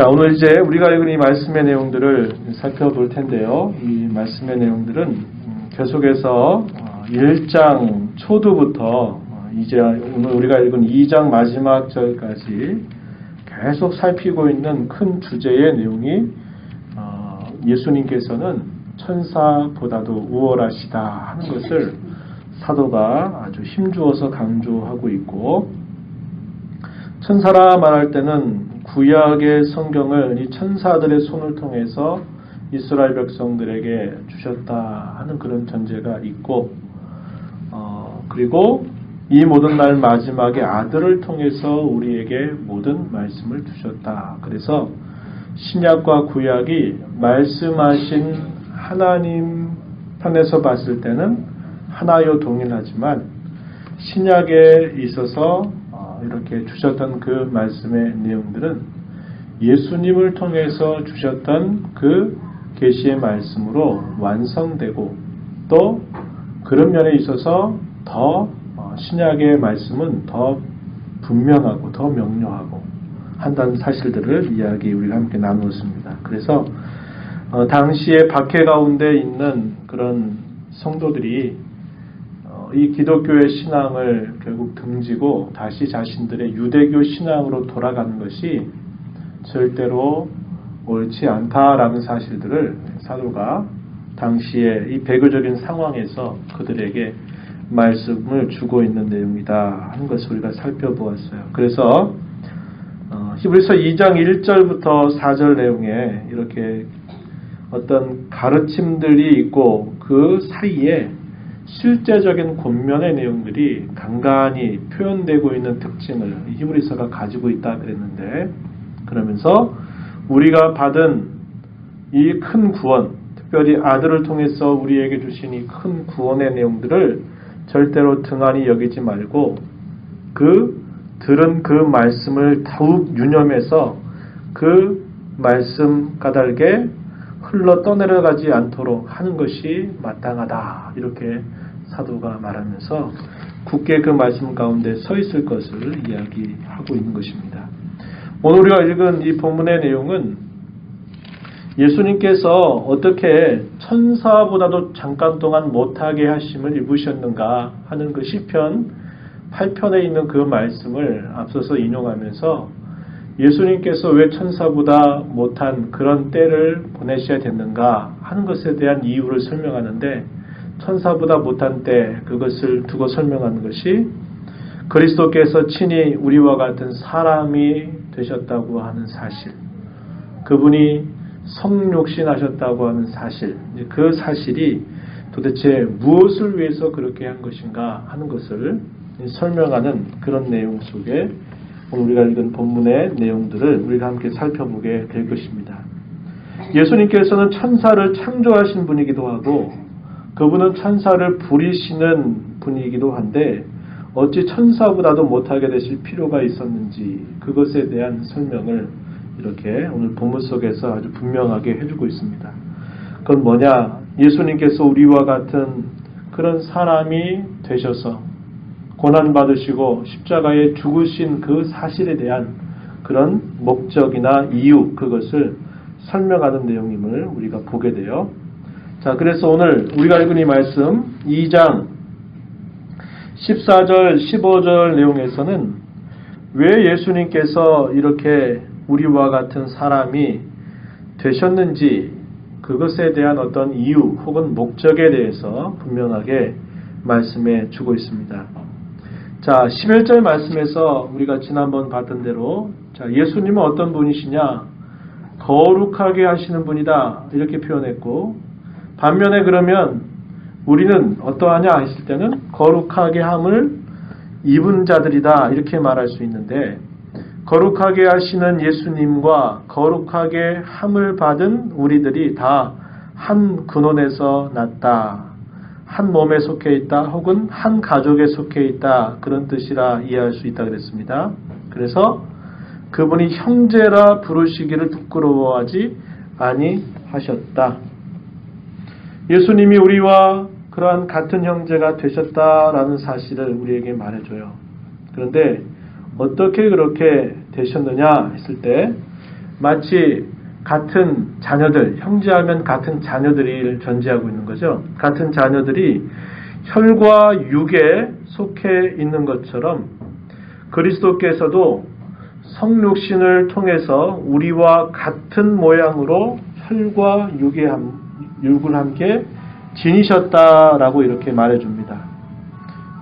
자, 오늘 이제 우리가 읽은 이 말씀의 내용들을 살펴볼 텐데요. 이 말씀의 내용들은 계속해서 1장 초두부터 이제 오늘 우리가 읽은 2장 마지막 절까지 계속 살피고 있는 큰 주제의 내용이 예수님께서는 천사보다도 우월하시다 하는 것을 사도가 아주 힘주어서 강조하고 있고, 천사라 말할 때는 구약의 성경을 이 천사들의 손을 통해서 이스라엘 백성들에게 주셨다 하는 그런 전제가 있고, 그리고 이 모든 날 마지막에 아들을 통해서 우리에게 모든 말씀을 주셨다. 그래서 신약과 구약이 말씀하신 하나님 편에서 봤을 때는 하나요 동일하지만, 신약에 있어서 이렇게 주셨던 그 말씀의 내용들은 예수님을 통해서 주셨던 그 계시의 말씀으로 완성되고, 또 그런 면에 있어서 더 신약의 말씀은 더 분명하고 더 명료하고 한다는 사실들을 우리가 함께 나누었습니다. 그래서 당시에 박해 가운데 있는 그런 성도들이 이 기독교의 신앙을 결국 등지고 다시 자신들의 유대교 신앙으로 돌아가는 것이 절대로 옳지 않다라는 사실들을 사도가 당시에 이 배교적인 상황에서 그들에게 말씀을 주고 있는 내용이다 하는 것을 우리가 살펴보았어요. 그래서 히브리서 2장 1절부터 4절 내용에 이렇게 어떤 가르침들이 있고 그 사이에 실제적인 권면의 내용들이 간간히 표현되고 있는 특징을 히브리서가 가지고 있다 그랬는데, 그러면서 우리가 받은 이 큰 구원, 특별히 아들을 통해서 우리에게 주신 이 큰 구원의 내용들을 절대로 등한히 여기지 말고 들은 그 말씀을 더욱 유념해서 그 말씀 까닭에 흘러 떠내려가지 않도록 하는 것이 마땅하다, 이렇게 사도가 말하면서 굳게 그 말씀 가운데 서 있을 것을 이야기하고 있는 것입니다. 오늘 우리가 읽은 이 본문의 내용은 예수님께서 어떻게 천사보다도 잠깐 동안 못하게 하심을 입으셨는가 하는 그 시편 8편에 있는 그 말씀을 앞서서 인용하면서 예수님께서 왜 천사보다 못한 그런 때를 보내셔야 됐는가 하는 것에 대한 이유를 설명하는데, 천사보다 못한 때, 그것을 두고 설명하는 것이 그리스도께서 친히 우리와 같은 사람이 되셨다고 하는 사실, 그분이 성육신하셨다고 하는 사실, 그 사실이 도대체 무엇을 위해서 그렇게 한 것인가 하는 것을 설명하는 그런 내용 속에 오늘 우리가 읽은 본문의 내용들을 우리가 함께 살펴보게 될 것입니다. 예수님께서는 천사를 창조하신 분이기도 하고 그분은 천사를 부리시는 분이기도 한데, 어찌 천사보다도 못하게 되실 필요가 있었는지 그것에 대한 설명을 이렇게 오늘 본문 속에서 아주 분명하게 해주고 있습니다. 그건 뭐냐? 예수님께서 우리와 같은 그런 사람이 되셔서 고난받으시고 십자가에 죽으신 그 사실에 대한 그런 목적이나 이유, 그것을 설명하는 내용임을 우리가 보게 돼요. 자, 그래서 오늘 우리가 읽은 이 말씀 2장 14절 15절 내용에서는 왜 예수님께서 이렇게 우리와 같은 사람이 되셨는지, 그것에 대한 어떤 이유 혹은 목적에 대해서 분명하게 말씀해 주고 있습니다. 자, 11절 말씀에서 우리가 지난번 봤던 대로, 자, 예수님은 어떤 분이시냐? 거룩하게 하시는 분이다, 이렇게 표현했고, 반면에 그러면 우리는 어떠하냐 했을 때는 거룩하게 함을 입은 자들이다, 이렇게 말할 수 있는데, 거룩하게 하시는 예수님과 거룩하게 함을 받은 우리들이 다 한 근원에서 났다, 한 몸에 속해 있다, 혹은 한 가족에 속해 있다, 그런 뜻이라 이해할 수 있다 그랬습니다. 그래서 그분이 형제라 부르시기를 부끄러워하지 아니하셨다. 예수님이 우리와 그러한 같은 형제가 되셨다라는 사실을 우리에게 말해줘요. 그런데 어떻게 그렇게 되셨느냐 했을 때, 마치 같은 자녀들, 형제하면 같은 자녀들이 존재하고 있는 거죠. 같은 자녀들이 혈과 육에 속해 있는 것처럼 그리스도께서도 성육신을 통해서 우리와 같은 모양으로 혈과 육을 함께 지니셨다라고 이렇게 말해줍니다.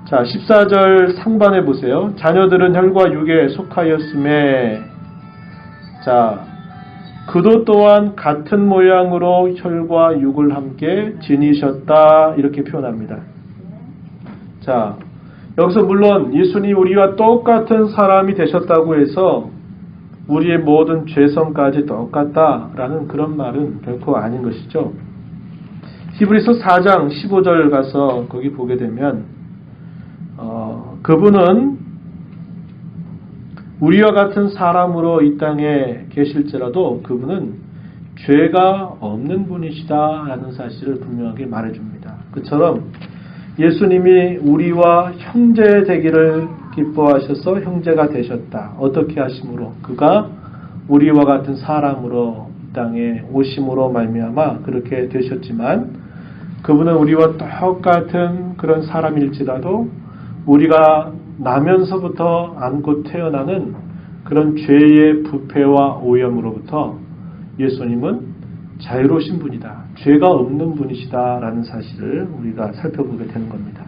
자, 14절 상반에 보세요. 자녀들은 혈과 육에 속하였음에, 자, 그도 또한 같은 모양으로 혈과 육을 함께 지니셨다 이렇게 표현합니다. 자, 여기서 물론 예수님이 우리와 똑같은 사람이 되셨다고 해서 우리의 모든 죄성까지 똑같다라는 그런 말은 결코 아닌 것이죠. 히브리서 4장 15절 가서 거기 보게 되면 그분은 우리와 같은 사람으로 이 땅에 계실지라도 그분은 죄가 없는 분이시다라는 사실을 분명하게 말해줍니다. 그처럼 예수님이 우리와 형제 되기를 기뻐하셔서 형제가 되셨다. 어떻게 하심으로? 그가 우리와 같은 사람으로 이 땅에 오심으로 말미암아 그렇게 되셨지만 그분은 우리와 똑같은 그런 사람일지라도 우리가 나면서부터 안고 태어나는 그런 죄의 부패와 오염으로부터 예수님은 자유로우신 분이다. 죄가 없는 분이시다라는 사실을 우리가 살펴보게 되는 겁니다.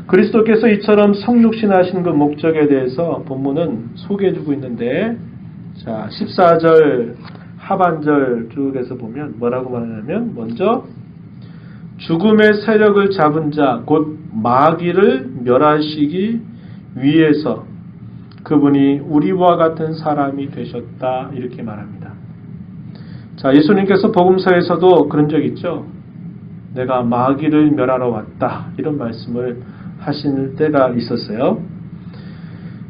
그리스도께서 이처럼 성육신하신 그 목적에 대해서 본문은 소개해주고 있는데, 자, 14절 하반절 쭉에서 보면 뭐라고 말하냐면, 먼저 죽음의 세력을 잡은 자, 곧 마귀를 멸하시기 위해서 그분이 우리와 같은 사람이 되셨다 이렇게 말합니다. 자, 예수님께서 복음서에서도 그런 적 있죠. 내가 마귀를 멸하러 왔다 이런 말씀을 하실 때가 있었어요.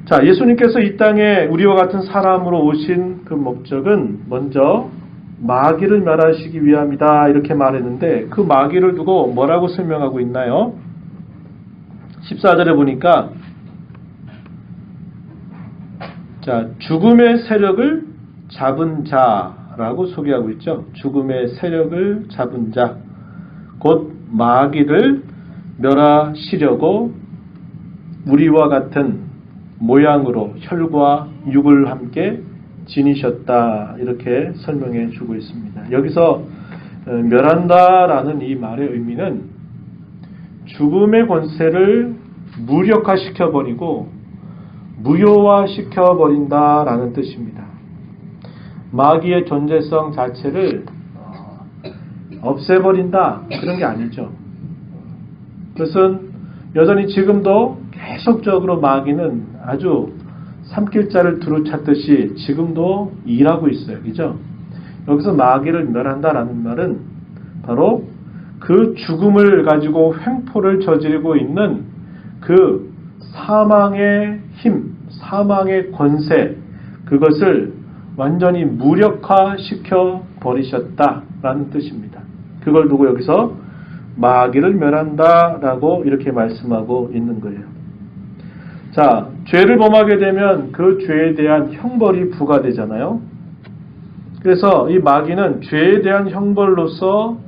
자, 예수님께서 이 땅에 우리와 같은 사람으로 오신 그 목적은 먼저 마귀를 멸하시기 위함이다 이렇게 말했는데 그 마귀를 두고 뭐라고 설명하고 있나요? 14절에 보니까 자, 죽음의 세력을 잡은 자라고 소개하고 있죠. 죽음의 세력을 잡은 자, 곧 마귀를 멸하시려고 우리와 같은 모양으로 혈과 육을 함께 지니셨다 이렇게 설명해 주고 있습니다. 여기서 멸한다라는 이 말의 의미는 죽음의 권세를 무력화시켜버리고 무효화시켜버린다라는 뜻입니다. 마귀의 존재성 자체를 없애버린다 그런 게 아니죠. 그것은 여전히 지금도 계속적으로 마귀는 아주 삼킬자를 두루찾듯이 지금도 일하고 있어요. 그죠? 여기서 마귀를 멸한다라는 말은 바로 그 죽음을 가지고 횡포를 저지르고 있는 그 사망의 힘, 사망의 권세, 그것을 완전히 무력화시켜 버리셨다라는 뜻입니다. 그걸 두고 여기서 마귀를 멸한다라고 이렇게 말씀하고 있는 거예요. 자, 죄를 범하게 되면 그 죄에 대한 형벌이 부과되잖아요. 그래서 이 마귀는 죄에 대한 형벌로서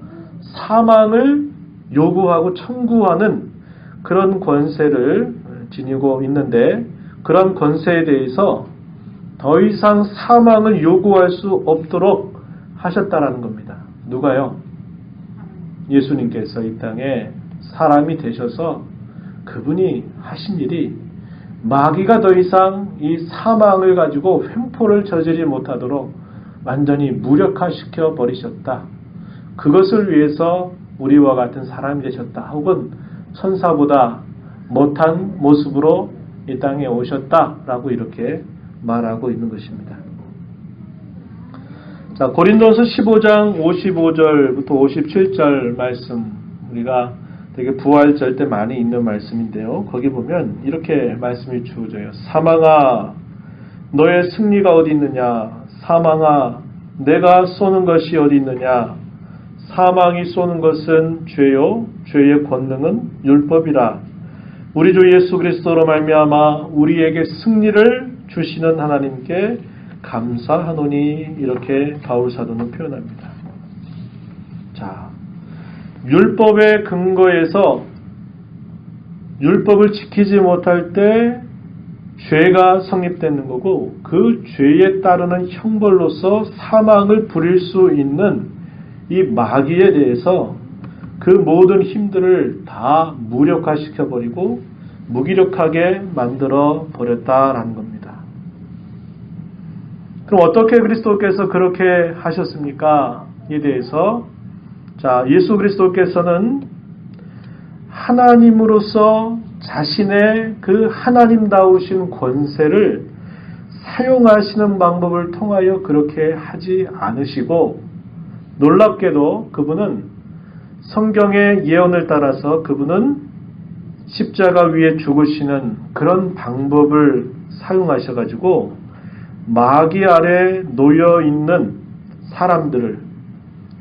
사망을 요구하고 청구하는 그런 권세를 지니고 있는데 그런 권세에 대해서 더 이상 사망을 요구할 수 없도록 하셨다라는 겁니다. 누가요? 예수님께서 이 땅에 사람이 되셔서 그분이 하신 일이 마귀가 더 이상 이 사망을 가지고 횡포를 저지르지 못하도록 완전히 무력화시켜 버리셨다. 그것을 위해서 우리와 같은 사람이 되셨다. 혹은 천사보다 못한 모습으로 이 땅에 오셨다라고 이렇게 말하고 있는 것입니다. 자, 고린도서 15장 55절부터 57절 말씀, 우리가 되게 부활절 때 많이 있는 말씀인데요. 거기 보면 이렇게 말씀이 주어져요. 사망아, 너의 승리가 어디 있느냐? 사망아, 내가 쏘는 것이 어디 있느냐? 사망이 쏘는 것은 죄요, 죄의 권능은 율법이라. 우리 주 예수 그리스도로 말미암아 우리에게 승리를 주시는 하나님께 감사하노니 이렇게 바울 사도는 표현합니다. 자, 율법의 근거에서 율법을 지키지 못할 때 죄가 성립되는 거고 그 죄에 따르는 형벌로서 사망을 부릴 수 있는 이 마귀에 대해서 그 모든 힘들을 다 무력화시켜버리고 무기력하게 만들어 버렸다라는 겁니다. 그럼 어떻게 그리스도께서 그렇게 하셨습니까? 에 대해서 자, 예수 그리스도께서는 하나님으로서 자신의 그 하나님다우신 권세를 사용하시는 방법을 통하여 그렇게 하지 않으시고 놀랍게도 그분은 성경의 예언을 따라서 그분은 십자가 위에 죽으시는 그런 방법을 사용하셔가지고 마귀 아래 놓여있는 사람들을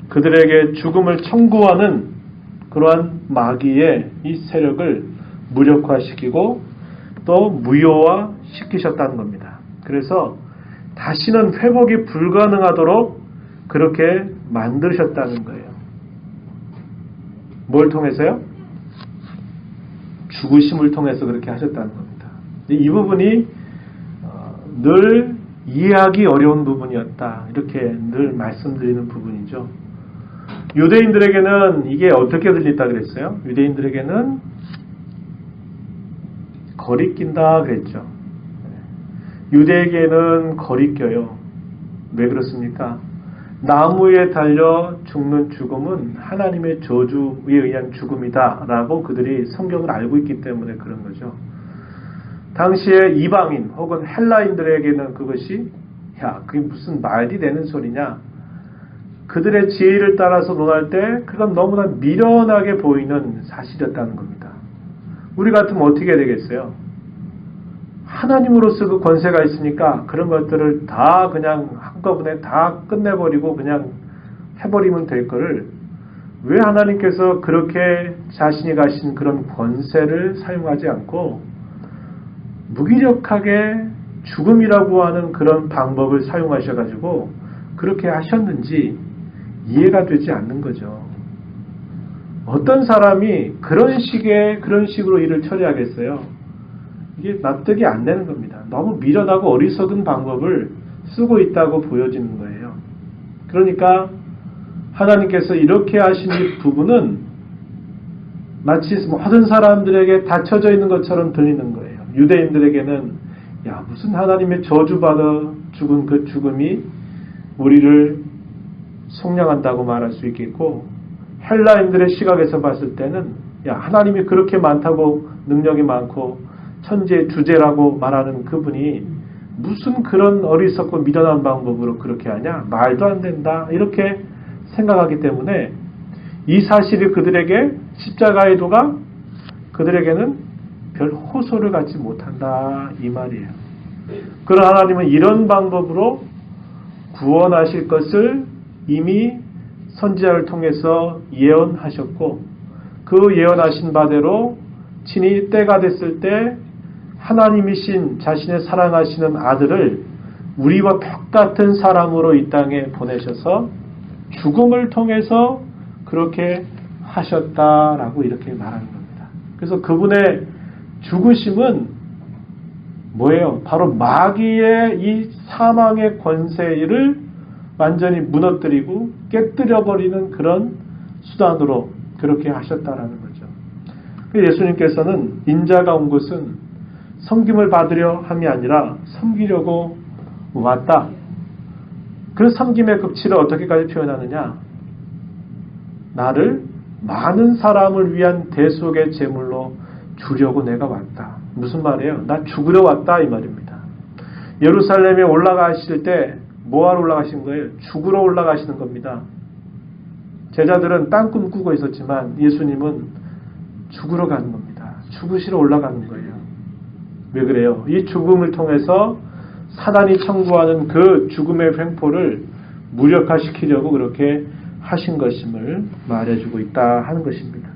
그들에게 죽음을 청구하는 그러한 마귀의 이 세력을 무력화시키고 또 무효화시키셨다는 겁니다. 그래서 다시는 회복이 불가능하도록 그렇게 만드셨다는 거예요. 뭘 통해서요? 죽으심을 통해서 그렇게 하셨다는 겁니다. 이 부분이 늘 이해하기 어려운 부분이었다. 이렇게 늘 말씀드리는 부분이죠. 유대인들에게는 이게 어떻게 들렸다 그랬어요? 유대인들에게는 거리낀다 그랬죠. 유대에게는 거리껴요. 왜 그렇습니까? 나무에 달려 죽는 죽음은 하나님의 저주에 의한 죽음이다 라고 그들이 성경을 알고 있기 때문에 그런 거죠. 당시에 이방인 혹은 헬라인들에게는 그것이 그게 무슨 말이 되는 소리냐, 그들의 지혜를 따라서 논할 때 그건 너무나 미련하게 보이는 사실이었다는 겁니다. 우리 같으면 어떻게 되겠어요? 하나님으로서 그 권세가 있으니까 그런 것들을 다 그냥 한꺼번에 다 끝내버리고 그냥 해버리면 될 거를 왜 하나님께서 그렇게 자신이 가신 그런 권세를 사용하지 않고 무기력하게 죽음이라고 하는 그런 방법을 사용하셔가지고 그렇게 하셨는지 이해가 되지 않는 거죠. 어떤 사람이 그런 식으로 일을 처리하겠어요? 이게 납득이 안 되는 겁니다. 너무 미련하고 어리석은 방법을 쓰고 있다고 보여지는 거예요. 그러니까 하나님께서 이렇게 하신 이 부분은 마치 모든 사람들에게 닫혀져 있는 것처럼 들리는 거예요. 유대인들에게는 무슨 하나님의 저주받아 죽은 그 죽음이 우리를 속량한다고 말할 수 있겠고, 헬라인들의 시각에서 봤을 때는 하나님이 그렇게 많다고 능력이 많고 천지의 주제라고 말하는 그분이 무슨 그런 어리석고 미련한 방법으로 그렇게 하냐? 말도 안 된다. 이렇게 생각하기 때문에 이 사실이 그들에게 십자가의 도가 그들에게는 별 호소를 갖지 못한다. 이 말이에요. 그러나 하나님은 이런 방법으로 구원하실 것을 이미 선지자를 통해서 예언하셨고 그 예언하신 바대로 친히 때가 됐을 때 하나님이신 자신의 사랑하시는 아들을 우리와 똑같은 사람으로 이 땅에 보내셔서 죽음을 통해서 그렇게 하셨다라고 이렇게 말하는 겁니다. 그래서 그분의 죽으심은 뭐예요? 바로 마귀의 이 사망의 권세를 완전히 무너뜨리고 깨뜨려버리는 그런 수단으로 그렇게 하셨다라는 거죠. 예수님께서는 인자가 온 것은 섬김을 받으려 함이 아니라 섬기려고 왔다. 그 섬김의 극치를 어떻게까지 표현하느냐? 나를 많은 사람을 위한 대속의 제물로 주려고 내가 왔다. 무슨 말이에요? 나 죽으러 왔다 이 말입니다. 예루살렘에 올라가실 때 뭐하러 올라가신 거예요? 죽으러 올라가시는 겁니다. 제자들은 땅꿈 꾸고 있었지만 예수님은 죽으러 가는 겁니다. 죽으시러 올라가는 거예요. 왜 그래요? 이 죽음을 통해서 사단이 청구하는 그 죽음의 횡포를 무력화시키려고 그렇게 하신 것임을 말해주고 있다 하는 것입니다.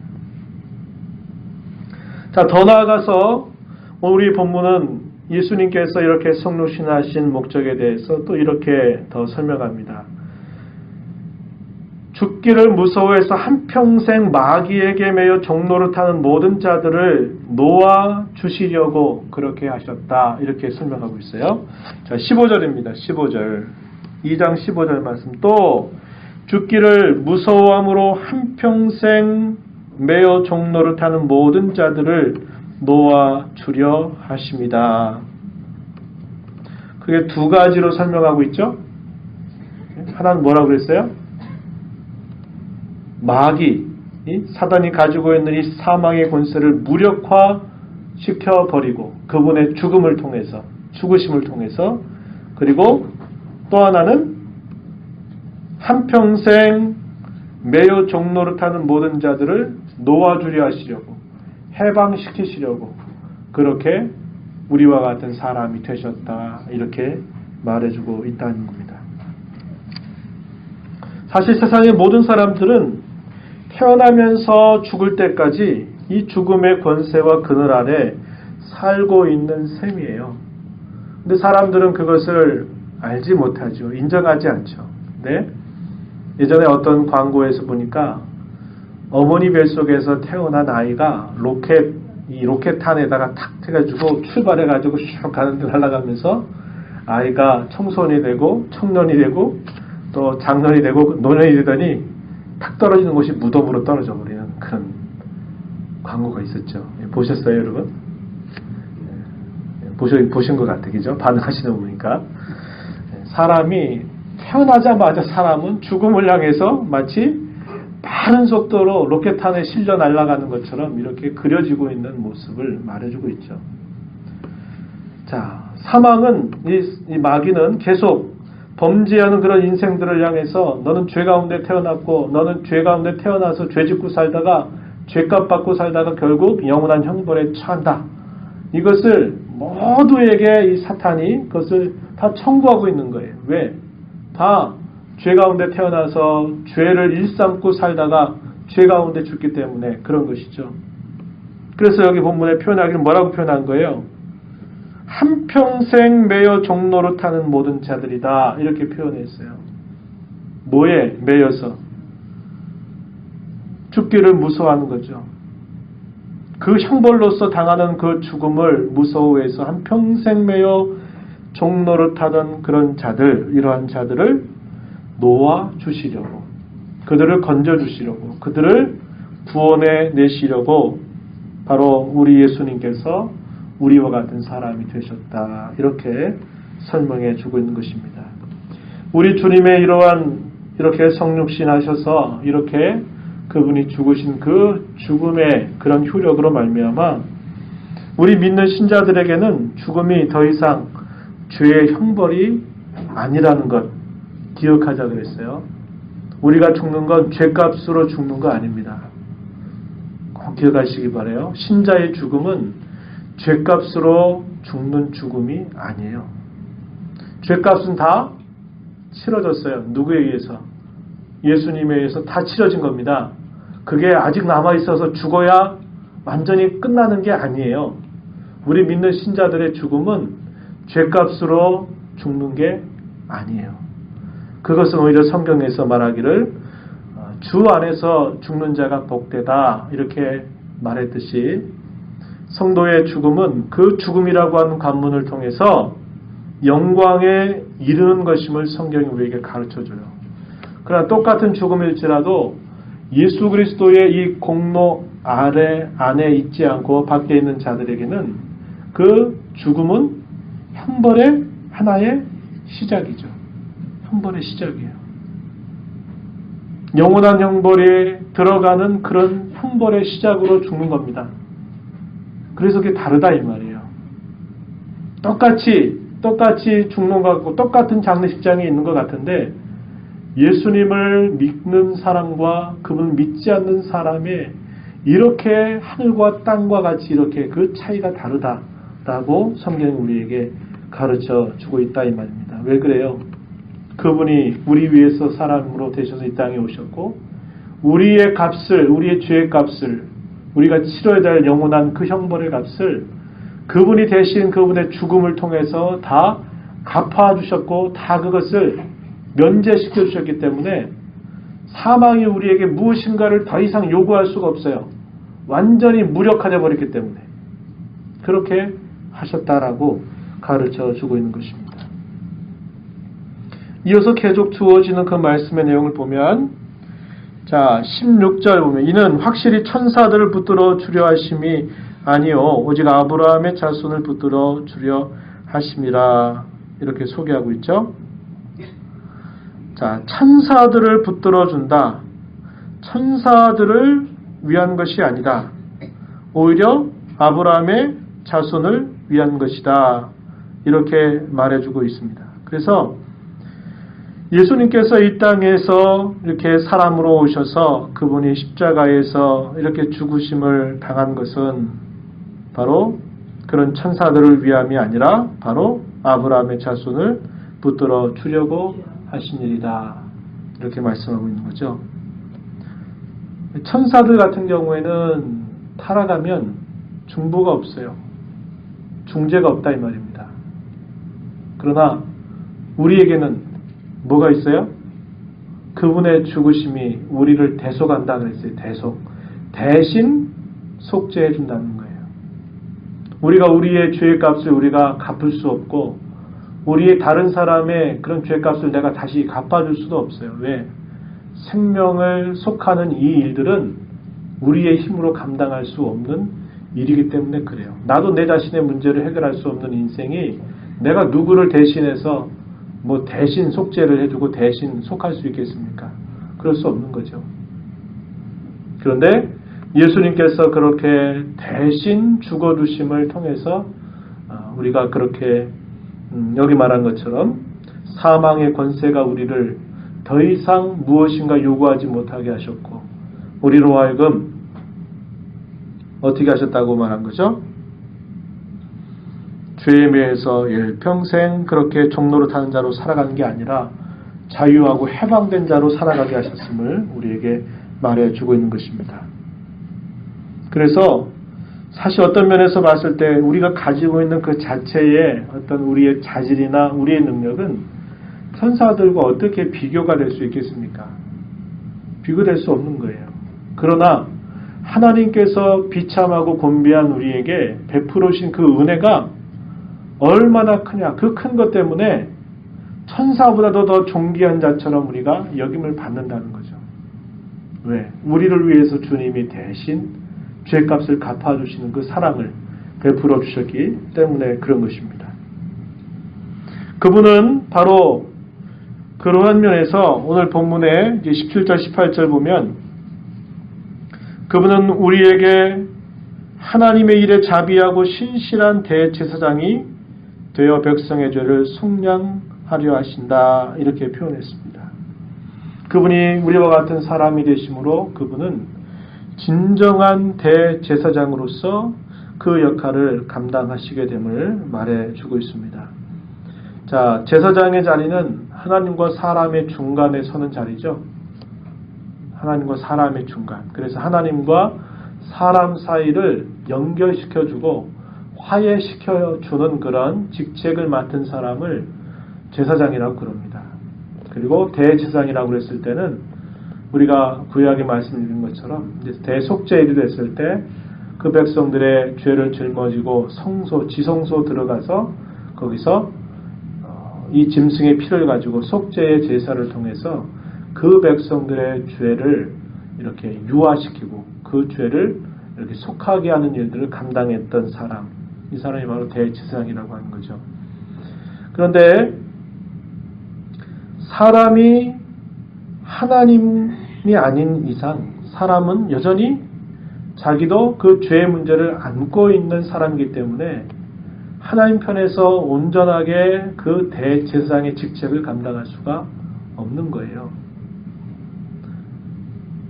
자, 더 나아가서 오늘 우리 본문은 예수님께서 이렇게 성육신하신 목적에 대해서 또 이렇게 더 설명합니다. 죽기를 무서워해서 한평생 마귀에게 매여 종노릇하는 모든 자들을 놓아 주시려고 그렇게 하셨다. 이렇게 설명하고 있어요. 자, 15절입니다. 15절. 2장 15절 말씀. 또 죽기를 무서워함으로 한평생 매여 종노릇하는 모든 자들을 놓아 주려 하십니다. 그게 두 가지로 설명하고 있죠. 하나는 뭐라고 그랬어요? 마귀, 사단이 가지고 있는 이 사망의 권세를 무력화시켜버리고 그분의 죽음을 통해서, 죽으심을 통해서, 그리고 또 하나는 한평생 매여 종노릇하는 모든 자들을 놓아주려 하시려고, 해방시키시려고 그렇게 우리와 같은 사람이 되셨다. 이렇게 말해주고 있다는 겁니다. 사실 세상의 모든 사람들은 태어나면서 죽을 때까지 이 죽음의 권세와 그늘 아래 살고 있는 셈이에요. 근데 사람들은 그것을 알지 못하죠. 인정하지 않죠. 네? 예전에 어떤 광고에서 보니까 어머니 뱃속에서 태어난 아이가 로켓탄에다가 탁 해가지고 출발해가지고 슉 가는 데 날아가면서 아이가 청소년이 되고 청년이 되고 또 장년이 되고 노년이 되더니 탁 떨어지는 곳이 무덤으로 떨어져 버리는 그런 광고가 있었죠. 보셨어요, 여러분? 보신 것 같아, 그죠? 반응하시는 거 보니까. 사람이 태어나자마자 사람은 죽음을 향해서 마치 빠른 속도로 로켓탄에 실려 날아가는 것처럼 이렇게 그려지고 있는 모습을 말해주고 있죠. 자, 사망은, 이 마귀는 계속 범죄하는 그런 인생들을 향해서 너는 죄 가운데 태어났고 너는 죄 가운데 태어나서 죄 짓고 살다가 죄값 받고 살다가 결국 영원한 형벌에 처한다. 이것을 모두에게 이 사탄이 그것을 다 청구하고 있는 거예요. 왜? 다 죄 가운데 태어나서 죄를 일삼고 살다가 죄 가운데 죽기 때문에 그런 것이죠. 그래서 여기 본문에 표현하기는 뭐라고 표현한 거예요? 한평생 매여 종노릇하는 모든 자들이다. 이렇게 표현했어요. 뭐에 매여서? 죽기를 무서워하는 거죠. 그 형벌로서 당하는 그 죽음을 무서워해서 한평생 매여 종노릇하던 그런 자들, 이러한 자들을 놓아 주시려고, 그들을 건져 주시려고, 그들을 구원해 내시려고 바로 우리 예수님께서 우리와 같은 사람이 되셨다. 이렇게 설명해 주고 있는 것입니다. 우리 주님의 이렇게 성육신 하셔서 이렇게 그분이 죽으신 그 죽음의 그런 효력으로 말미암아 우리 믿는 신자들에게는 죽음이 더 이상 죄의 형벌이 아니라는 것 기억하자 그랬어요. 우리가 죽는 건 죄값으로 죽는 거 아닙니다. 꼭 기억하시기 바라요. 신자의 죽음은 죄값으로 죽는 죽음이 아니에요. 죄값은 다 치러졌어요. 누구에 의해서? 예수님에 의해서 다 치러진 겁니다. 그게 아직 남아있어서 죽어야 완전히 끝나는 게 아니에요. 우리 믿는 신자들의 죽음은 죄값으로 죽는 게 아니에요. 그것은 오히려 성경에서 말하기를 주 안에서 죽는 자가 복되다 이렇게 말했듯이 성도의 죽음은 그 죽음이라고 하는 관문을 통해서 영광에 이르는 것임을 성경이 우리에게 가르쳐줘요. 그러나 똑같은 죽음일지라도 예수 그리스도의 이 공로 안에 있지 않고 밖에 있는 자들에게는 그 죽음은 형벌의 하나의 시작이죠. 형벌의 시작이에요. 영원한 형벌에 들어가는 그런 형벌의 시작으로 죽는 겁니다. 그래서 그게 다르다 이 말이에요. 똑같이 죽는 것 같고 똑같은 장례식장에 있는 것 같은데 예수님을 믿는 사람과 그분을 믿지 않는 사람의 이렇게 하늘과 땅과 같이 이렇게 그 차이가 다르다라고 성경이 우리에게 가르쳐 주고 있다 이 말입니다. 왜 그래요? 그분이 우리 위해서 사람으로 되셔서 이 땅에 오셨고 우리의 값을, 우리의 죄의 값을, 우리가 치러야 될 영원한 그 형벌의 값을 그분이 대신 그분의 죽음을 통해서 다 갚아주셨고 다 그것을 면제시켜 주셨기 때문에 사망이 우리에게 무엇인가를 더 이상 요구할 수가 없어요. 완전히 무력화되어 버렸기 때문에 그렇게 하셨다라고 가르쳐 주고 있는 것입니다. 이어서 계속 주어지는 그 말씀의 내용을 보면, 자 16절 보면, 이는 확실히 천사들을 붙들어 주려 하심이 아니요 오직 아브라함의 자손을 붙들어 주려 하심이라, 이렇게 소개하고 있죠. 자, 천사들을 붙들어 준다. 천사들을 위한 것이 아니다. 오히려 아브라함의 자손을 위한 것이다. 이렇게 말해주고 있습니다. 그래서 예수님께서 이 땅에서 이렇게 사람으로 오셔서 그분이 십자가에서 이렇게 죽으심을 당한 것은 바로 그런 천사들을 위함이 아니라 바로 아브라함의 자손을 붙들어 주려고 하신 일이다. 이렇게 말씀하고 있는 거죠. 천사들 같은 경우에는 타락하면 중보가 없어요. 중재가 없다 이 말입니다. 그러나 우리에게는 뭐가 있어요? 그분의 죽으심이 우리를 대속한다 그랬어요. 대신 속죄해 준다는 거예요. 우리가 우리의 죄의 값을 우리가 갚을 수 없고 우리의 다른 사람의 그런 죄값을 내가 다시 갚아줄 수도 없어요. 왜? 생명을 속하는 이 일들은 우리의 힘으로 감당할 수 없는 일이기 때문에 그래요. 나도 내 자신의 문제를 해결할 수 없는 인생이 내가 누구를 대신해서 뭐 대신 속죄를 해주고 대신 속할 수 있겠습니까? 그럴 수 없는 거죠. 그런데 예수님께서 그렇게 대신 죽어주심을 통해서 우리가 그렇게 여기 말한 것처럼 사망의 권세가 우리를 더 이상 무엇인가 요구하지 못하게 하셨고 우리로 하여금 어떻게 하셨다고 말한 거죠? 죄에 매여서 일평생 그렇게 종로로 타는 자로 살아가는 게 아니라 자유하고 해방된 자로 살아가게 하셨음을 우리에게 말해주고 있는 것입니다. 그래서 사실 어떤 면에서 봤을 때 우리가 가지고 있는 그 자체의 어떤 우리의 자질이나 우리의 능력은 천사들과 어떻게 비교가 될 수 있겠습니까? 비교될 수 없는 거예요. 그러나 하나님께서 비참하고 곤비한 우리에게 베풀으신 그 은혜가 얼마나 크냐. 그 큰 것 때문에 천사보다도 더 존귀한 자처럼 우리가 여김을 받는다는 거죠. 왜? 우리를 위해서 주님이 대신 죄값을 갚아주시는 그 사랑을 베풀어 주셨기 때문에 그런 것입니다. 그분은 바로 그러한 면에서 오늘 본문에 17절 18절 보면 그분은 우리에게 하나님의 일에 자비하고 신실한 대제사장이 되어 백성의 죄를 속량하려 하신다, 이렇게 표현했습니다. 그분이 우리와 같은 사람이 되심으로 그분은 진정한 대제사장으로서 그 역할을 감당하시게 됨을 말해주고 있습니다. 자, 제사장의 자리는 하나님과 사람의 중간에 서는 자리죠. 하나님과 사람의 중간. 그래서 하나님과 사람 사이를 연결시켜주고 화해시켜주는 그런 직책을 맡은 사람을 제사장이라고 그럽니다. 그리고 대제사장이라고 그랬을 때는 우리가 구약에 말씀드린 것처럼 대속죄일이 됐을 때 그 백성들의 죄를 짊어지고 지성소 들어가서 거기서 이 짐승의 피를 가지고 속죄의 제사를 통해서 그 백성들의 죄를 이렇게 유화시키고 그 죄를 이렇게 속하게 하는 일들을 감당했던 사람, 이 사람이 바로 대제사장이라고 하는 거죠. 그런데 사람이 하나님이 아닌 이상 사람은 여전히 자기도 그 죄의 문제를 안고 있는 사람이기 때문에 하나님 편에서 온전하게 그 대제사장의 직책을 감당할 수가 없는 거예요.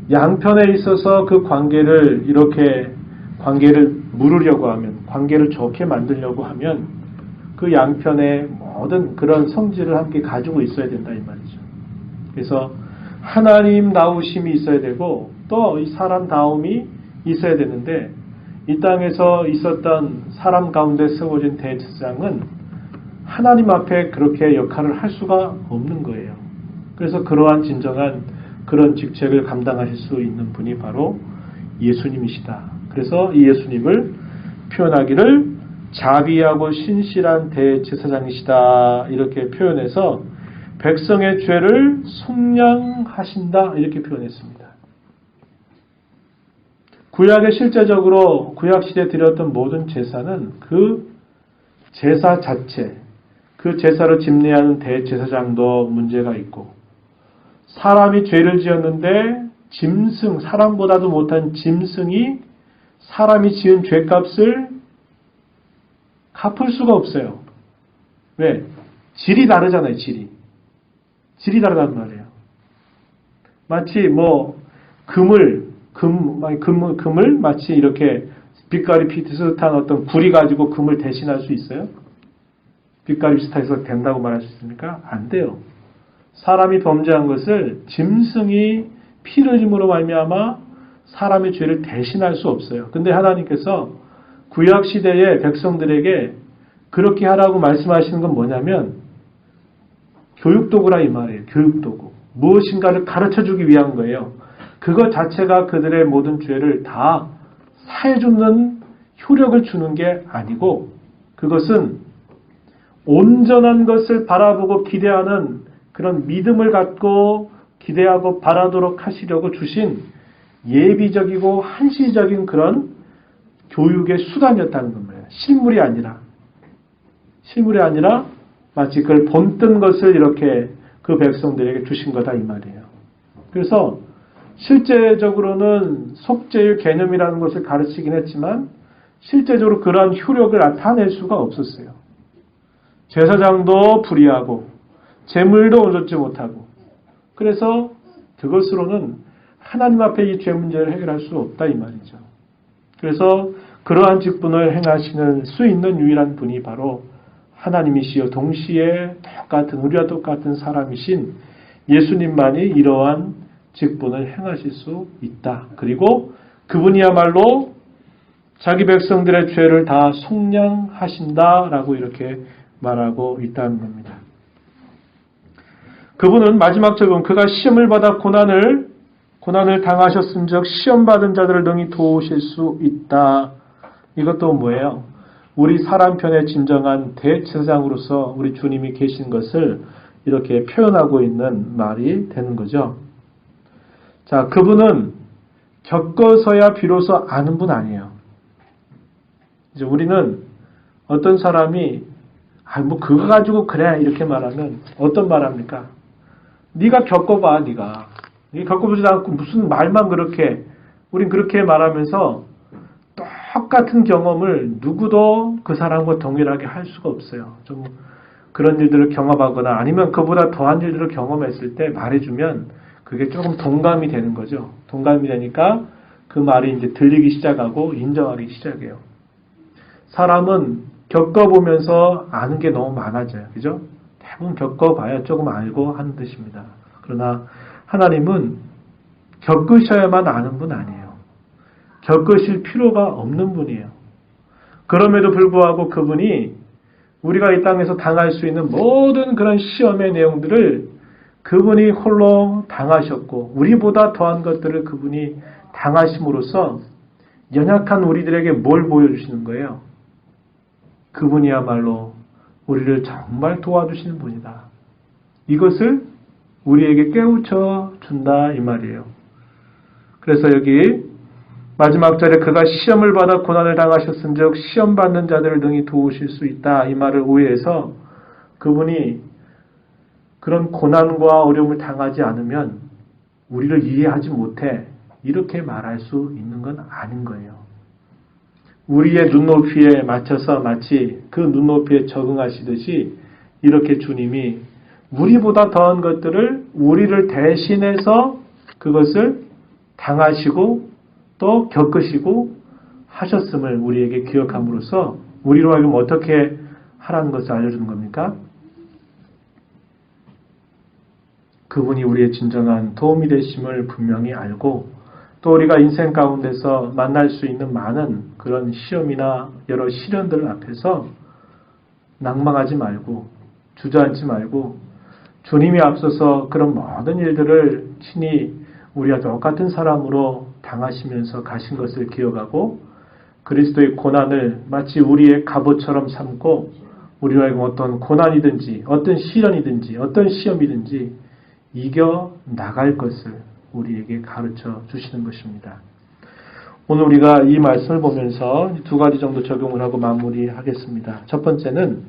양편에 있어서 그 관계를 물으려고 하면, 관계를 좋게 만들려고 하면 그 양편의 모든 그런 성질을 함께 가지고 있어야 된다 이 말이죠. 그래서 하나님 다우심이 있어야 되고 또 이 사람 다움이 있어야 되는데 이 땅에서 있었던 사람 가운데 세워진 대제사장은 하나님 앞에 그렇게 역할을 할 수가 없는 거예요. 그래서 그러한 진정한 그런 직책을 감당하실 수 있는 분이 바로 예수님이시다. 그래서 이 예수님을 표현하기를 자비하고 신실한 대제사장이시다 이렇게 표현해서 백성의 죄를 속량하신다 이렇게 표현했습니다. 구약에 실제적으로 구약시대에 드렸던 모든 제사는 그 제사 자체, 그 제사를 집례하는 대제사장도 문제가 있고 사람이 죄를 지었는데 짐승, 사람보다도 못한 짐승이 사람이 지은 죄값을 갚을 수가 없어요. 왜? 질이 다르잖아요, 질이. 질이 다르단 말이에요. 마치 금을 마치 이렇게 빛깔이 비슷한 어떤 구리 가지고 금을 대신할 수 있어요? 빛깔이 비슷해서 된다고 말할 수 있습니까? 안 돼요. 사람이 범죄한 것을 짐승이 피를 흘림으로 말미암아 사람의 죄를 대신할 수 없어요. 근데 하나님께서 구약 시대의 백성들에게 그렇게 하라고 말씀하시는 건 뭐냐면 교육도구라 이 말이에요. 교육도구. 무엇인가를 가르쳐주기 위한 거예요. 그것 자체가 그들의 모든 죄를 다 사해주는 효력을 주는 게 아니고 그것은 온전한 것을 바라보고 기대하는 그런 믿음을 갖고 기대하고 바라도록 하시려고 주신 예비적이고 한시적인 그런 교육의 수단이었다는 겁니다. 실물이 아니라 마치 그걸 본뜬 것을 이렇게 그 백성들에게 주신 거다 이 말이에요. 그래서 실제적으로는 속죄의 개념이라는 것을 가르치긴 했지만 실제적으로 그러한 효력을 나타낼 수가 없었어요. 제사장도 불의하고 제물도 온전치 못하고 그래서 그것으로는 하나님 앞에 이 죄 문제를 해결할 수 없다 이 말이죠. 그래서 그러한 직분을 행하시는 수 있는 유일한 분이 바로 하나님이시여 동시에 우리와 똑같은 사람이신 예수님만이 이러한 직분을 행하실 수 있다. 그리고 그분이야말로 자기 백성들의 죄를 다 속량하신다라고 이렇게 말하고 있다는 겁니다. 그분은 마지막 적은 그가 시험을 받아 고난을 당하셨은즉 시험받은 자들을 능히 도우실 수 있다. 이것도 뭐예요? 우리 사람 편에 진정한 대제사장으로서 우리 주님이 계신 것을 이렇게 표현하고 있는 말이 되는 거죠. 자, 그분은 겪어서야 비로소 아는 분 아니에요. 이제 우리는 어떤 사람이 그거 가지고 그래 이렇게 말하면 어떤 말합니까? 네가 겪어봐, 네가 겪어보지도 않고 무슨 말만 그렇게 우린 그렇게 말하면서 똑같은 경험을 누구도 그 사람과 동일하게 할 수가 없어요. 좀 그런 일들을 경험하거나 아니면 그보다 더한 일들을 경험했을 때 말해주면 그게 조금 동감이 되는 거죠. 동감이 되니까 그 말이 이제 들리기 시작하고 인정하기 시작해요. 사람은 겪어보면서 아는 게 너무 많아져요. 그죠? 대부분 겪어봐야 조금 알고 하는 뜻입니다. 그러나 하나님은 겪으셔야만 아는 분 아니에요. 겪으실 필요가 없는 분이에요. 그럼에도 불구하고 그분이 우리가 이 땅에서 당할 수 있는 모든 그런 시험의 내용들을 그분이 홀로 당하셨고 우리보다 더한 것들을 그분이 당하심으로써 연약한 우리들에게 뭘 보여주시는 거예요? 그분이야말로 우리를 정말 도와주시는 분이다. 이것을 우리에게 깨우쳐 준다 이 말이에요. 그래서 여기 마지막 절에 그가 시험을 받아 고난을 당하셨은즉 시험 받는 자들을 능히 도우실 수 있다 이 말을 오해해서 그분이 그런 고난과 어려움을 당하지 않으면 우리를 이해하지 못해 이렇게 말할 수 있는 건 아닌 거예요. 우리의 눈높이에 맞춰서 마치 그 눈높이에 적응하시듯이 이렇게 주님이 우리보다 더한 것들을 우리를 대신해서 그것을 당하시고 또 겪으시고 하셨음을 우리에게 기억함으로써 우리로 하여금 어떻게 하라는 것을 알려주는 겁니까? 그분이 우리의 진정한 도움이 되심을 분명히 알고 또 우리가 인생 가운데서 만날 수 있는 많은 그런 시험이나 여러 시련들 앞에서 낭망하지 말고 주저앉지 말고 주님이 앞서서 그런 모든 일들을 친히 우리와 똑같은 사람으로 당하시면서 가신 것을 기억하고 그리스도의 고난을 마치 우리의 갑옷처럼 삼고 우리로 하여금 어떤 고난이든지 어떤 시련이든지 어떤 시험이든지 이겨 나갈 것을 우리에게 가르쳐 주시는 것입니다. 오늘 우리가 이 말씀을 보면서 두 가지 정도 적용을 하고 마무리하겠습니다. 첫 번째는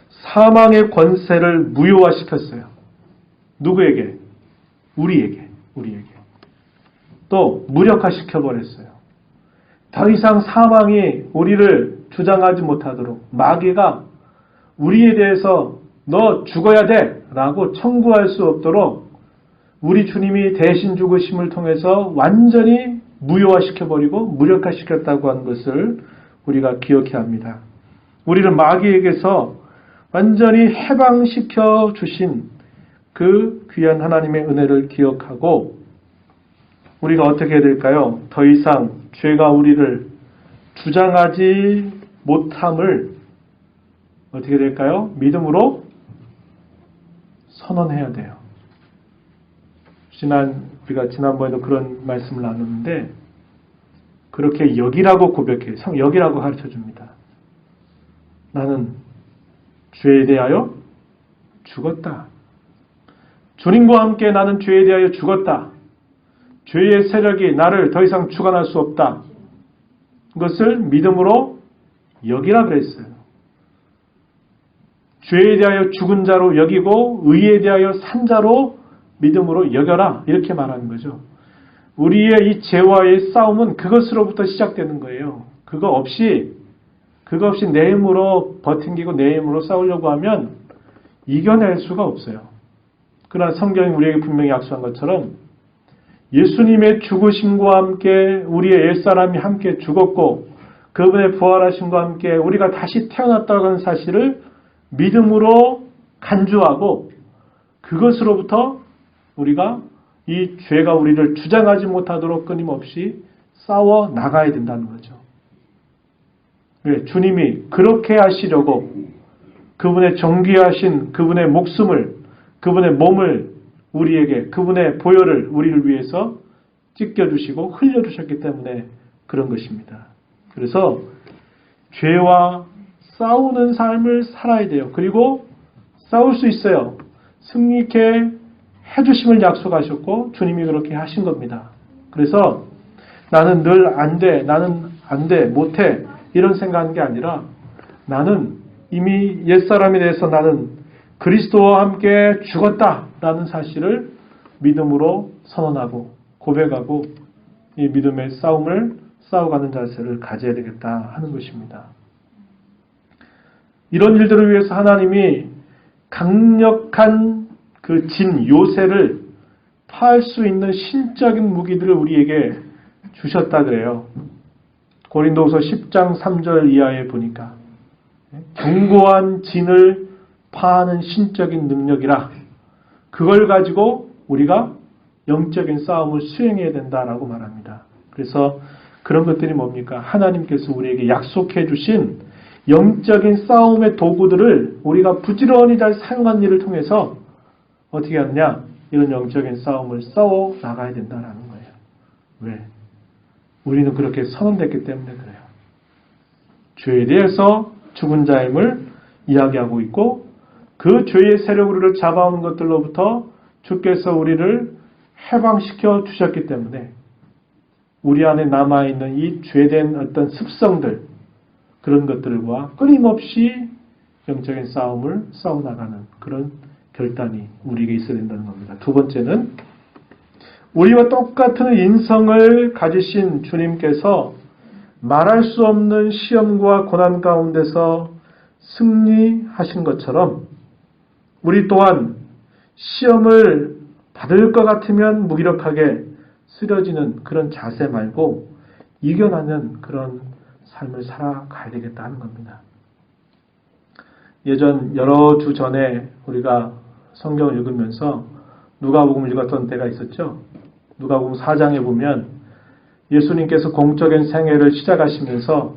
사망의 권세를 무효화시켰어요. 누구에게? 우리에게. 또 무력화시켜버렸어요. 더 이상 사망이 우리를 주장하지 못하도록 마귀가 우리에 대해서 너 죽어야 돼 라고 청구할 수 없도록 우리 주님이 대신 죽으심을 통해서 완전히 무효화시켜버리고 무력화시켰다고 하는 것을 우리가 기억해야 합니다. 우리를 마귀에게서 완전히 해방시켜 주신 그 귀한 하나님의 은혜를 기억하고 우리가 어떻게 해야 될까요? 더 이상 죄가 우리를 주장하지 못함을 어떻게 될까요? 믿음으로 선언해야 돼요. 우리가 지난번에도 그런 말씀을 나눴는데 그렇게 여기라고 고백해요. 여기라고 가르쳐 줍니다. 나는 죄에 대하여 죽었다. 주님과 함께 나는 죄에 대하여 죽었다. 죄의 세력이 나를 더 이상 주관할 수 없다. 그것을 믿음으로 여기라 그랬어요. 죄에 대하여 죽은 자로 여기고 의에 대하여 산 자로 믿음으로 여겨라. 이렇게 말하는 거죠. 우리의 이 죄와의 싸움은 그것으로부터 시작되는 거예요. 그거 없이 내 힘으로 버팅기고 내 힘으로 싸우려고 하면 이겨낼 수가 없어요. 그러나 성경이 우리에게 분명히 약속한 것처럼 예수님의 죽으심과 함께 우리의 옛사람이 함께 죽었고 그분의 부활하심과 함께 우리가 다시 태어났다고 하는 사실을 믿음으로 간주하고 그것으로부터 우리가 이 죄가 우리를 주장하지 못하도록 끊임없이 싸워 나가야 된다는 거죠. 왜? 주님이 그렇게 하시려고 그분의 정귀하신 그분의 목숨을 그분의 몸을 우리에게 그분의 보혈을 우리를 위해서 찢겨주시고 흘려주셨기 때문에 그런 것입니다. 그래서 죄와 싸우는 삶을 살아야 돼요. 그리고 싸울 수 있어요. 승리케 해주심을 약속하셨고 주님이 그렇게 하신 겁니다. 그래서 나는 늘 안 돼, 나는 안 돼, 못해 이런 생각하는 게 아니라 나는 이미 옛사람에 대해서 나는 그리스도와 함께 죽었다라는 사실을 믿음으로 선언하고 고백하고 이 믿음의 싸움을 싸워가는 자세를 가져야 되겠다 하는 것입니다. 이런 일들을 위해서 하나님이 강력한 그 진 요새를 파할 수 있는 신적인 무기들을 우리에게 주셨다 그래요. 고린도후서 10장 3절 이하에 보니까 견고한 진을 파하는 신적인 능력이라 그걸 가지고 우리가 영적인 싸움을 수행해야 된다라고 말합니다. 그래서 그런 것들이 뭡니까? 하나님께서 우리에게 약속해 주신 영적인 싸움의 도구들을 우리가 부지런히 잘 사용한 일을 통해서 어떻게 하느냐? 이런 영적인 싸움을 싸워 나가야 된다는 거예요. 왜? 우리는 그렇게 선언됐기 때문에 그래요. 죄에 대해서 죽은 자임을 이야기하고 있고 그 죄의 세력으로 우리를 잡아오는 것들로부터 주께서 우리를 해방시켜 주셨기 때문에 우리 안에 남아있는 이 죄된 어떤 습성들 그런 것들과 끊임없이 영적인 싸움을 싸워나가는 그런 결단이 우리에게 있어야 된다는 겁니다. 두 번째는 우리와 똑같은 인성을 가지신 주님께서 말할 수 없는 시험과 고난 가운데서 승리하신 것처럼 우리 또한 시험을 받을 것 같으면 무기력하게 쓰러지는 그런 자세 말고 이겨나는 그런 삶을 살아가야 되겠다 하는 겁니다. 예전 여러 주 전에 우리가 성경을 읽으면서 누가복음을 읽었던 때가 있었죠. 누가복음 4장에 보면 예수님께서 공적인 생애를 시작하시면서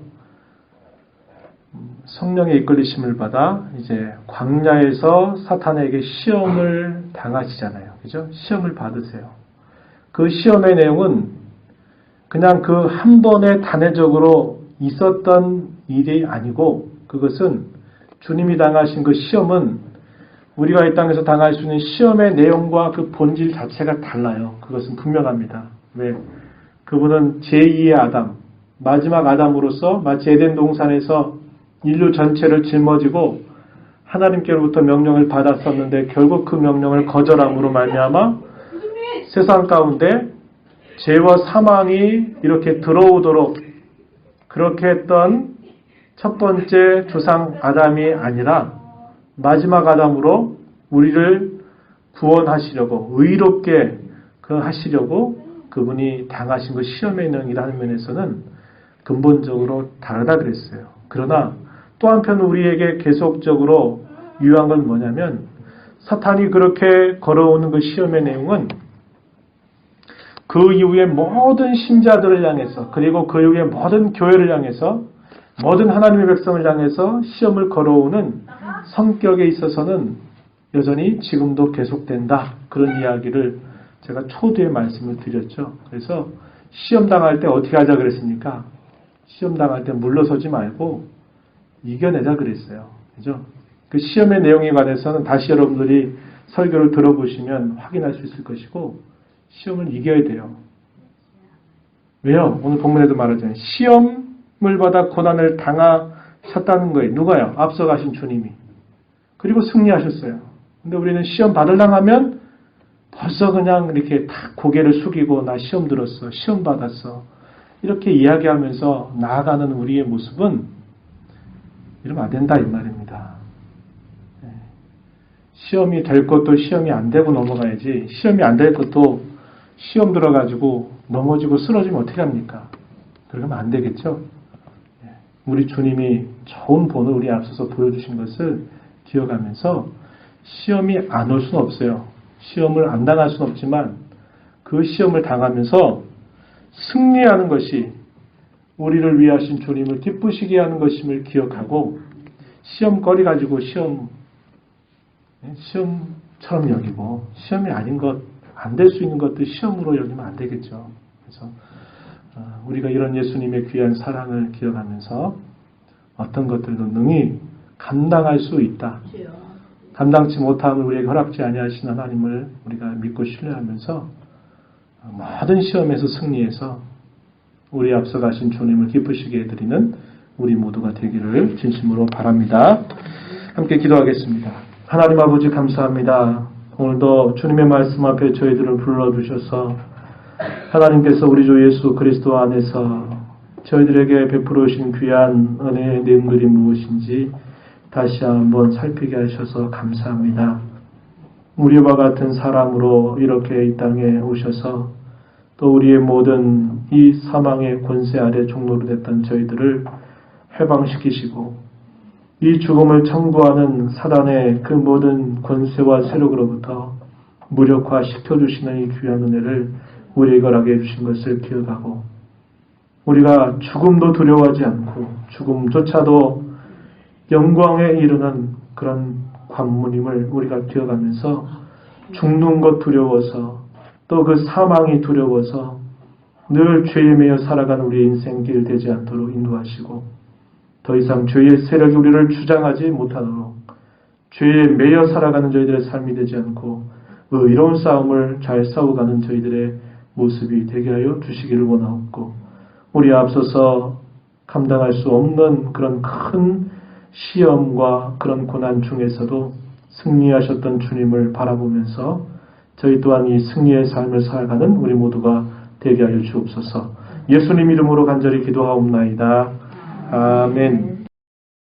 성령의 이끌리심을 받아 이제 광야에서 사탄에게 시험을 당하시잖아요. 그죠? 시험을 받으세요. 그 시험의 내용은 그냥 그 한 번에 단회적으로 있었던 일이 아니고 그것은 주님이 당하신 그 시험은 우리가 이 땅에서 당할 수 있는 시험의 내용과 그 본질 자체가 달라요. 그것은 분명합니다. 왜? 그분은 제2의 아담, 마지막 아담으로서 마치 에덴 동산에서 인류 전체를 짊어지고 하나님께로부터 명령을 받았었는데 결국 그 명령을 거절함으로 말미암아 세상 가운데 죄와 사망이 이렇게 들어오도록 그렇게 했던 첫 번째 조상 아담이 아니라 마지막 아담으로 우리를 구원하시려고 의롭게 하시려고 그분이 당하신 그 시험의 내용이라는 면에서는 근본적으로 다르다 그랬어요. 그러나 또 한편 우리에게 계속적으로 유효한 건 뭐냐면 사탄이 그렇게 걸어오는 그 시험의 내용은 그 이후에 모든 신자들을 향해서 그리고 그 이후에 모든 교회를 향해서 모든 하나님의 백성을 향해서 시험을 걸어오는 성격에 있어서는 여전히 지금도 계속된다. 그런 이야기를 제가 초두에 말씀을 드렸죠. 그래서 시험 당할 때 어떻게 하자 그랬습니까? 시험 당할 때 물러서지 말고 이겨내자 그랬어요. 그죠? 그 시험의 내용에 관해서는 다시 여러분들이 설교를 들어보시면 확인할 수 있을 것이고 시험을 이겨야 돼요. 왜요? 오늘 본문에도 말하잖아요. 시험을 받아 고난을 당하셨다는 거예요. 누가요? 앞서가신 주님이. 그리고 승리하셨어요. 근데 우리는 시험 받으려고 하면 벌써 그냥 이렇게 다 고개를 숙이고 나 시험 들었어. 시험 받았어. 이렇게 이야기하면서 나아가는 우리의 모습은 이러면 안 된다 이 말입니다. 시험이 될 것도 시험이 안 되고 넘어가야지 시험이 안 될 것도 시험 들어가지고 넘어지고 쓰러지면 어떻게 합니까? 그러면 안 되겠죠? 우리 주님이 좋은 본을 우리 앞서서 보여주신 것을 기억하면서 시험이 안 올 수는 없어요. 시험을 안 당할 수는 없지만 그 시험을 당하면서 승리하는 것이 우리를 위하신 주님을 기쁘시게 하는 것임을 기억하고 시험거리 가지고 시험처럼 여기고 시험이 아닌 것, 안 될 수 있는 것들 시험으로 여기면 안 되겠죠. 그래서 우리가 이런 예수님의 귀한 사랑을 기억하면서 어떤 것들도 능히 감당할 수 있다. 감당치 못함을 우리에게 허락지 아니하신 하나님을 우리가 믿고 신뢰하면서 모든 시험에서 승리해서 우리 앞서 가신 주님을 기쁘시게 해드리는 우리 모두가 되기를 진심으로 바랍니다. 함께 기도하겠습니다. 하나님 아버지 감사합니다. 오늘도 주님의 말씀 앞에 저희들을 불러주셔서 하나님께서 우리 주 예수 그리스도 안에서 저희들에게 베풀어 주신 귀한 은혜의 내용들이 무엇인지 다시 한번 살피게 하셔서 감사합니다. 우리와 같은 사람으로 이렇게 이 땅에 오셔서 또 우리의 모든 이 사망의 권세 아래 종로로 됐던 저희들을 해방시키시고 이 죽음을 청구하는 사단의 그 모든 권세와 세력으로부터 무력화시켜주시는 이 귀한 은혜를 우리에게 허락해 주신 것을 기억하고 우리가 죽음도 두려워하지 않고 죽음조차도 영광에 이르는 그런 관문임을 우리가 기억하면서 죽는 것 두려워서 또 그 사망이 두려워서 늘 죄에 매여 살아가는 우리의 인생길 되지 않도록 인도하시고 더 이상 죄의 세력이 우리를 주장하지 못하도록 죄에 매여 살아가는 저희들의 삶이 되지 않고 의로운 싸움을 잘 싸워가는 저희들의 모습이 되게 하여 주시기를 원하옵고 우리 앞서서 감당할 수 없는 그런 큰 시험과 그런 고난 중에서도 승리하셨던 주님을 바라보면서 저희 또한 이 승리의 삶을 살아가는 우리 모두가 되게 하여 주옵소서. 예수님 이름으로 간절히 기도하옵나이다. 아멘.